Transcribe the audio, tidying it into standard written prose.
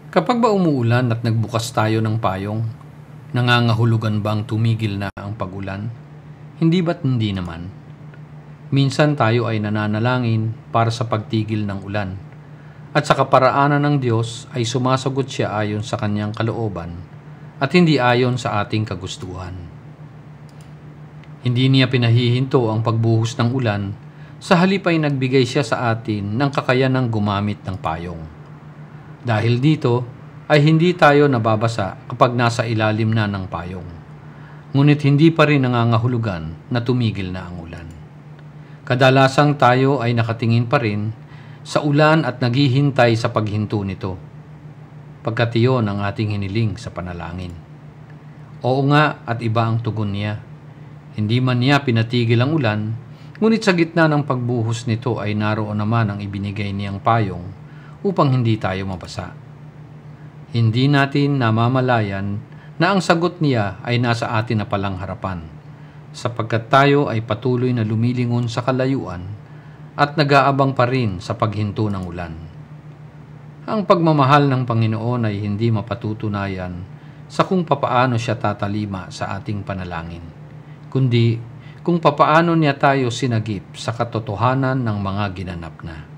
Kapag ba umuulan at nagbukas tayo ng payong, nangangahulugan bang tumigil na ang pag-ulan? Hindi ba't hindi naman? Minsan tayo ay nananalangin para sa pagtigil ng ulan, at sa kaparaanan ng Diyos ay sumasagot siya ayon sa kanyang kalooban at hindi ayon sa ating kagustuhan. Hindi niya pinahihinto ang pagbuhos ng ulan, sa halip ay nagbigay siya sa atin ng kakayanang gumamit ng payong. Dahil dito ay hindi tayo nababasa kapag nasa ilalim na ng payong. Ngunit hindi pa rin nangangahulugan na tumigil na ang ulan. Kadalasang tayo ay nakatingin pa rin sa ulan at naghihintay sa paghinto nito, pagkat iyon ang ating hiniling sa panalangin. Oo nga, at iba ang tugon niya. Hindi man niya pinatigil ang ulan, ngunit sa gitna ng pagbuhos nito ay naroon naman ang ibinigay niyang payong upang hindi tayo mabasa. Hindi natin namamalayan na ang sagot niya ay nasa atin na palang harapan, sapagkat tayo ay patuloy na lumilingon sa kalayuan at nag-aabang pa rin sa paghinto ng ulan. Ang pagmamahal ng Panginoon ay hindi mapatutunayan sa kung papaano siya tatalima sa ating panalangin, kundi kung papaano niya tayo sinagip sa katotohanan ng mga ginanap na.